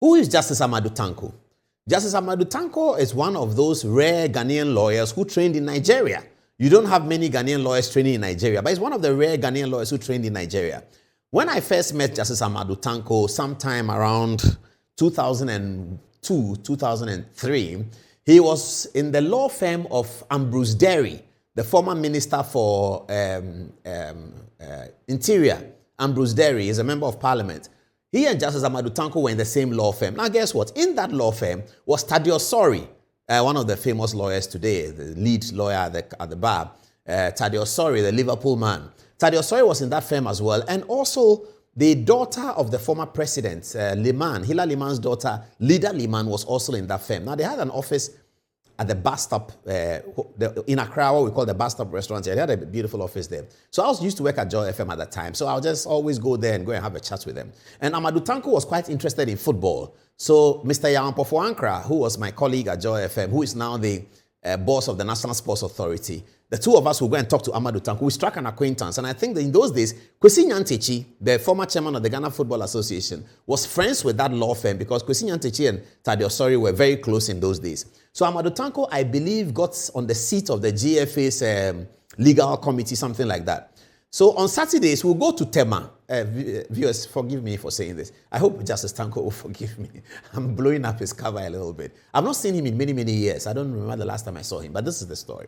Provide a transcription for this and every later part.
Who is Justice Amadu Tanko? Justice Amadu Tanko is one of those rare Ghanaian lawyers who trained in Nigeria. You don't have many Ghanaian lawyers training in Nigeria, but he's one of the rare Ghanaian lawyers who trained in Nigeria. When I first met Justice Amadu Tanko sometime around 2002, 2003, he was in the law firm of Ambrose-Derry, the former minister for Interior. Ambrose-Derry is a member of parliament. He and Justice Amadu Tanko were in the same law firm. Now, guess what? In that law firm was Thaddeus Sori, one of the famous lawyers today, the lead lawyer at the bar. Thaddeus Sori, the Liverpool man. Thaddeus Sori was in that firm as well. And also, the daughter of the former president, Liman, Hila Liman's daughter, Lida Liman, was also in that firm. Now, they had an office at the bus stop in Accra, what we call the bus stop restaurant. They had a beautiful office there. So I used to work at Joy FM at that time. So I'll just always go there and go and have a chat with them. And Amadu Tanko was quite interested in football. So Mr. Yampofo Ankra, who was my colleague at Joy FM, who is now the boss of the National Sports Authority, the two of us will go and talk to Amadu Tanko. We struck an acquaintance. And I think that in those days, Kwesi Nyantechi, the former chairman of the Ghana Football Association, was friends with that law firm because Kwesi Nyantechi and Thaddeus Sori were very close in those days. So Amadu Tanko, I believe, got on the seat of the GFA's legal committee, something like that. So on Saturdays, we'll go to Tema. Viewers, forgive me for saying this. I hope Justice Tanko will forgive me. I'm blowing up his cover a little bit. I've not seen him in many, many years. I don't remember the last time I saw him, but this is the story.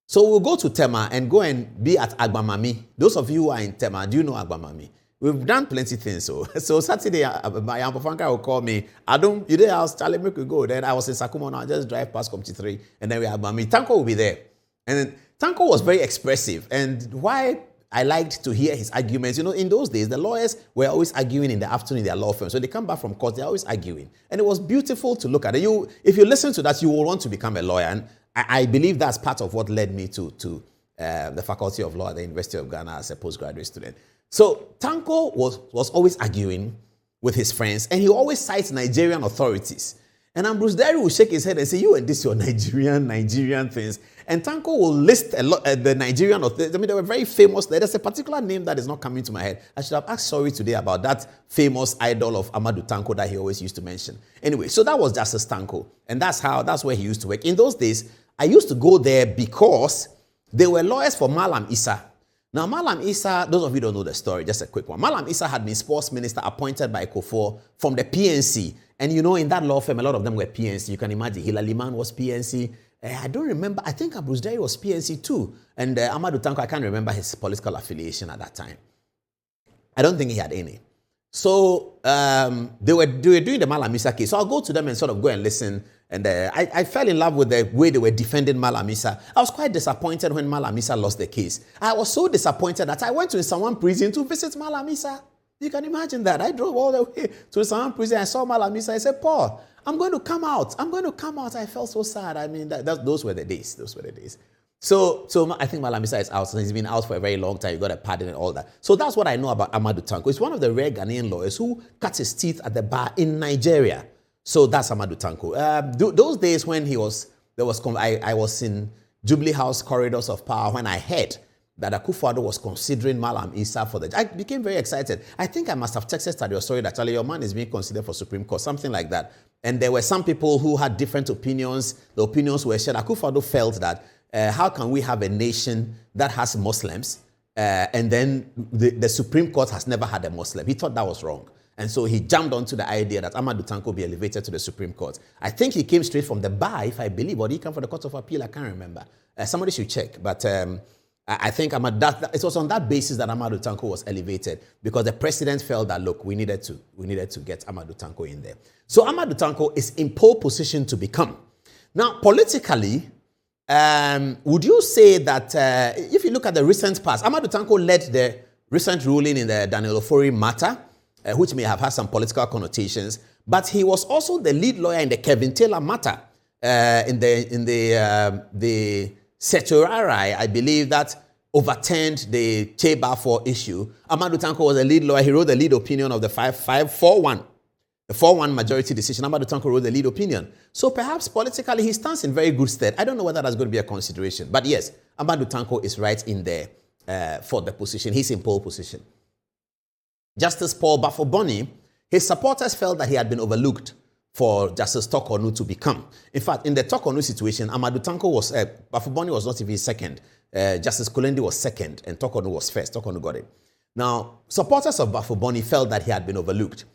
So we'll go to Tema and go and be at Agbamami. Those of you who are in Tema, do you know Agbamami? We've done plenty of things. So Saturday, my Ampofanka will call me, Adom, you there? I was telling me we go. Then I was in Sakumo, now I just drive past Committee 3, and then we have Agbamami. Tanko will be there. And then Tanko was very expressive. And why I liked to hear his arguments, in those days, the lawyers were always arguing in the afternoon in their law firm. So they come back from court, they're always arguing. And it was beautiful to look at. If you listen to that, you will want to become a lawyer. And I believe that's part of what led me to the Faculty of Law at the University of Ghana as a postgraduate student. So Tanko was always arguing with his friends, and he always cites Nigerian authorities. And Ambrose-Derry will shake his head and say, you and this, your Nigerian things. And Tanko will list a lot the Nigerian authorities. I mean, they were very famous. There's a particular name that is not coming to my head. I should have asked Sori today about that famous idol of Amadu Tanko that he always used to mention. Anyway, so that was Justice Tanko. And that's where he used to work. In those days, I used to go there because they were lawyers for Malam Issa. Now, Malam Issa, those of you who don't know the story, just a quick one. Malam Issa had been sports minister appointed by Kufuor from the PNC. And in that law firm, a lot of them were PNC. You can imagine Hila Liman was PNC. I don't remember. I think Ambrose-Derry was PNC too. And Amadu Tanko, I can't remember his political affiliation at that time. I don't think he had any. So they were doing the Malam Issa case. So I'll go to them and sort of go and listen. And I fell in love with the way they were defending Malam Issa. I was quite disappointed when Malam Issa lost the case. I was so disappointed that I went to Nsawan prison to visit Malam Issa. You can imagine that. I drove all the way to Nsawan prison. I saw Malam Issa. I said, Paul, I'm going to come out. I felt so sad. I mean, those were the days. So I think Malam Issa is out. So he's been out for a very long time. He got a pardon and all that. So that's what I know about Amadu Tanko. He's one of the rare Ghanaian lawyers who cuts his teeth at the bar in Nigeria. So that's Amadu Tanko. Those days when I was in Jubilee House corridors of power when I heard that Akufo-Addo was considering Malam Issa I became very excited. I think I must have texted Thaddeus Sori that your man is being considered for Supreme Court, something like that. And there were some people who had different opinions. The opinions were shared. Akufo-Addo felt that how can we have a nation that has Muslims and then the Supreme Court has never had a Muslim? He thought that was wrong. And so he jumped onto the idea that Amadu Tanko be elevated to the Supreme Court. I think he came straight from the bar, if I believe, or did he come from the Court of Appeal? I can't remember. Somebody should check. But I think it was on that basis that Amadu Tanko was elevated, because the president felt that, look, we needed to get Amadu Tanko in there. So Amadu Tanko is in pole position to become. Now, politically, would you say that if you look at the recent past, Amadu Tanko led the recent ruling in the Daniel Ofori matter, which may have had some political connotations, but he was also the lead lawyer in the Kevin Taylor matter in the certiorari, I believe, that overturned the Cheba 4 issue. Amadu Tanko was a lead lawyer. He wrote the lead opinion of the 5-4-1. The 4-1 majority decision. Amadu Tanko wrote the lead opinion. So perhaps politically he stands in very good stead. I don't know whether that's going to be a consideration. But yes, Amadu Tanko is right in there for the position. He's in pole position. Justice Paul Bafuboni, His supporters felt that he had been overlooked for Justice Torkornu to become. In fact, in the Torkornu situation, Bafuboni was not even second. Justice Kulendi was second, and Torkornu was first. Torkornu got it. Now, supporters of Bafuboni felt that he had been overlooked.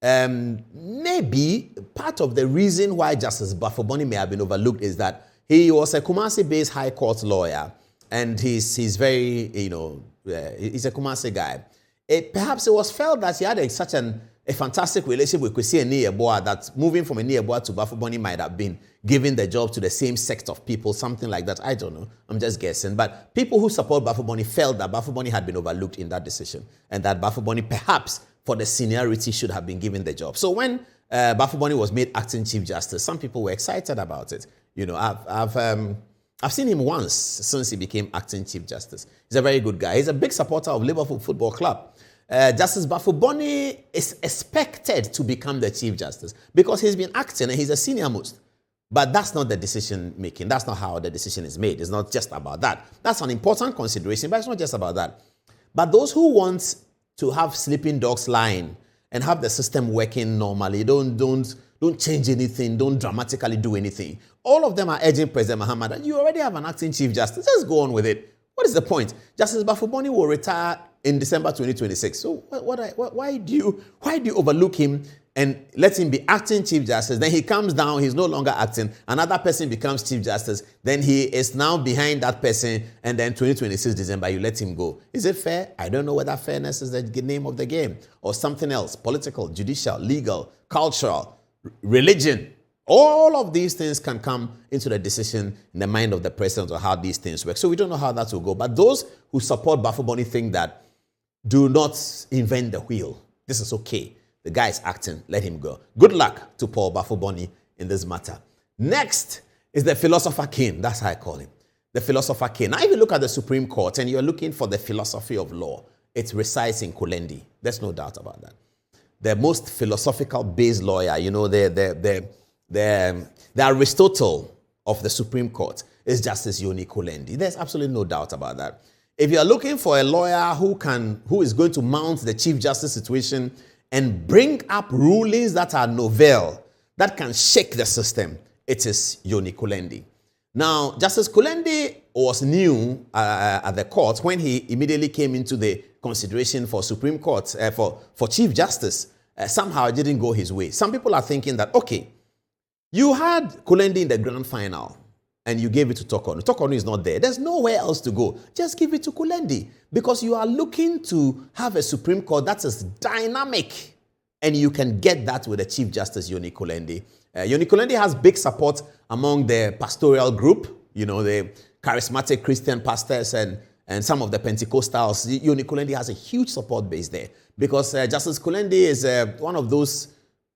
Maybe part of the reason why Justice Bafuboni may have been overlooked is that he was a Kumasi-based High Court lawyer, and he's very, he's a Kumasi guy. Perhaps it was felt that he had such a fantastic relationship with Kwesi Eni-Yeboah that moving from Eni-Yeboah to Bafuboni might have been giving the job to the same sect of people, something like that. I don't know. I'm just guessing. But people who support Bafuboni felt that Bafuboni had been overlooked in that decision and that Bafuboni perhaps for the seniority should have been given the job. So when Bafuboni was made acting Chief Justice, some people were excited about it. I've seen him once since he became acting Chief Justice. He's a very good guy. He's a big supporter of Liverpool Football Club. Justice Bafuboni is expected to become the Chief Justice because he's been acting and he's a senior most. But that's not the decision making. That's not how the decision is made. It's not just about that. That's an important consideration, but it's not just about that. But those who want to have sleeping dogs lying and have the system working normally, don't change anything, don't dramatically do anything. All of them are urging President Mahama that you already have an acting Chief Justice. Just go on with it. What is the point? Justice Bafuboni will retire in December 2026. So why do you overlook him and let him be acting Chief Justice? Then he comes down, he's no longer acting. Another person becomes Chief Justice. Then he is now behind that person. And then 2026 December, you let him go. Is it fair? I don't know whether fairness is the name of the game or something else. Political, judicial, legal, cultural, religion. All of these things can come into the decision in the mind of the president or how these things work. So we don't know how that will go. But those who support Bafuboni think that do not invent the wheel. This is okay. The guy is acting. Let him go. Good luck to Paul Bafuboni in this matter. Next is the philosopher king. That's how I call him. The philosopher king. Now, if you look at the Supreme Court and you're looking for the philosophy of law, it resides in Kulendi. There's no doubt about that. The most philosophical-based lawyer, the Aristotle of the Supreme Court is Justice Yoni Kulendi. There's absolutely no doubt about that. If you're looking for a lawyer who is going to mount the Chief Justice situation and bring up rulings that are novel, that can shake the system, it is Yoni Kulendi. Now, Justice Kulendi was new at the court when he immediately came into the consideration for Supreme Court, for Chief Justice. Somehow it didn't go his way. Some people are thinking that, okay, you had Kulendi in the grand final and you gave it to Torkornu. Torkornu is not there. There's nowhere else to go. Just give it to Kulendi because you are looking to have a Supreme Court that is dynamic and you can get that with the Chief Justice, Yoni Kulendi. Yoni Kulendi has big support among the pastoral group, the charismatic Christian pastors and some of the Pentecostals. Yoni Kulendi has a huge support base there because Justice Kulendi is one of those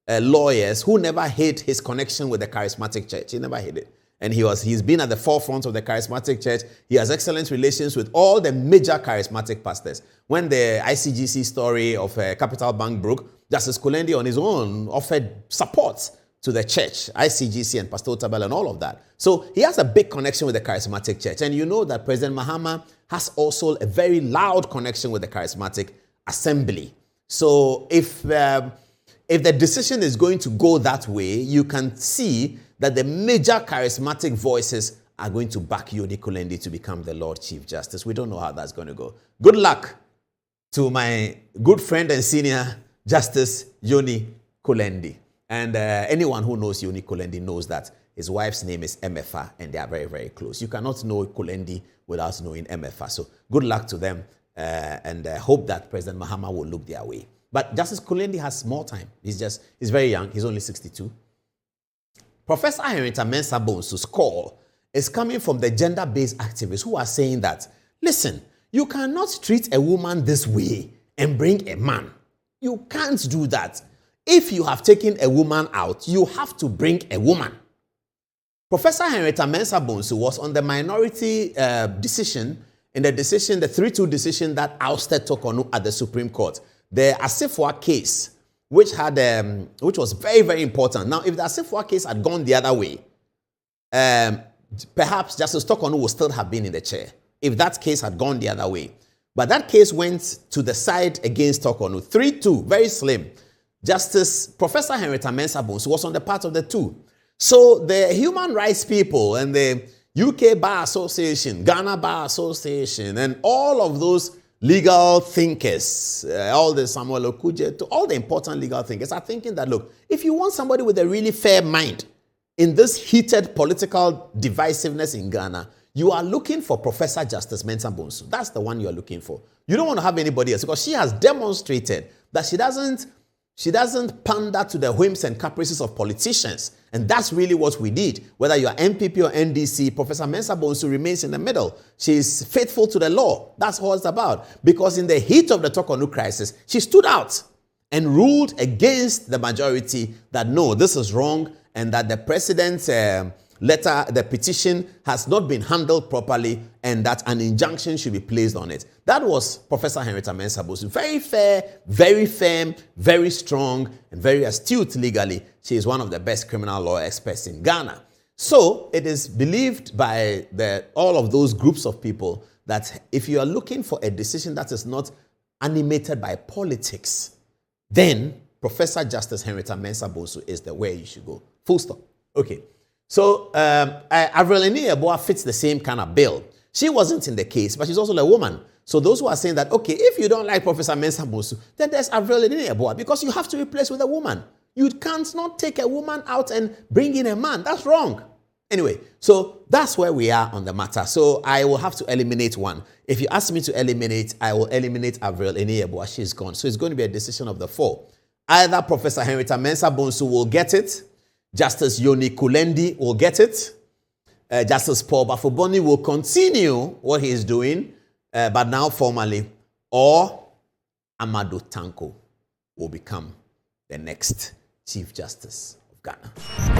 lawyers who never hid his connection with the charismatic church. He never hid it. And he's been at the forefront of the charismatic church. He has excellent relations with all the major charismatic pastors. When the ICGC story of Capital Bank broke, Justice Kulendi on his own offered support to the church, ICGC and Pastor Otabel and all of that. So he has a big connection with the charismatic church. And you know that President Mahama has also a very loud connection with the charismatic assembly. So if the decision is going to go that way, you can see that the major charismatic voices are going to back Yoni Kulendi to become the Lord Chief Justice. We don't know how that's going to go. Good luck to my good friend and senior Justice Yoni Kulendi. And anyone who knows Yoni Kulendi knows that his wife's name is Emefa, and they are very, very close. You cannot know Kulendi without knowing Emefa. So good luck to them, and hope that President Mahama will look their way. But Justice Kulendi has more time. He's very young. He's only 62. Professor Henrietta Mensah-Bonsu's call is coming from the gender-based activists who are saying that, listen, you cannot treat a woman this way and bring a man. You can't do that. If you have taken a woman out, you have to bring a woman. Professor Henrietta Mensah-Bonsu was on the minority decision, the 3-2 decision that ousted Torkornu at the Supreme Court. The Asifwa case, which was very, very important. Now, if the Asifwa case had gone the other way, perhaps Justice Torkornu would still have been in the chair if that case had gone the other way. But that case went to the side against Torkornu. 3-2, very slim. Justice Professor Henrietta Mensah-Bonsu was on the part of the two. So the human rights people and the UK Bar Association, Ghana Bar Association, and all of those legal thinkers, all the Samuel Okudze, to all the important legal thinkers are thinking that, look, if you want somebody with a really fair mind in this heated political divisiveness in Ghana, you are looking for Professor Justice Mensah-Bonsu. That's the one you are looking for. You don't want to have anybody else because she has demonstrated that she doesn't pander to the whims and caprices of politicians. And that's really what we did. Whether you are MPP or NDC, Professor Mensah-Bonsu remains in the middle. She is faithful to the law. That's what it's about. Because in the heat of the Torkornu crisis, she stood out and ruled against the majority that no, this is wrong, and that the president's letter, the petition has not been handled properly, and that an injunction should be placed on it. That was Professor Henrietta Mensah-Bonsu. Very fair, very firm, very strong, and very astute legally. She is one of the best criminal law experts in Ghana. So it is believed by all of those groups of people that if you are looking for a decision that is not animated by politics, then Professor Justice Henrietta Mensah-Bonsu is the way you should go. Full stop. Okay. So Avril Eni-Yeboah fits the same kind of bill. She wasn't in the case, but she's also a woman. So those who are saying that, okay, if you don't like Professor Mensah-Bonsu, then there's Avril Eni-Yeboah, because you have to replace with a woman. You can't not take a woman out and bring in a man. That's wrong. Anyway, so that's where we are on the matter. So I will have to eliminate one. If you ask me to eliminate, I will eliminate Avril Eni-Yeboah. She's gone. So it's going to be a decision of the four. Either Professor Henrietta Mensah-Bonsu will get it, Justice Yoni Kulendi will get it, Justice Paul Bafuboni will continue what he is doing, but now formally, or Amadu Tanko will become the next Chief Justice of Ghana.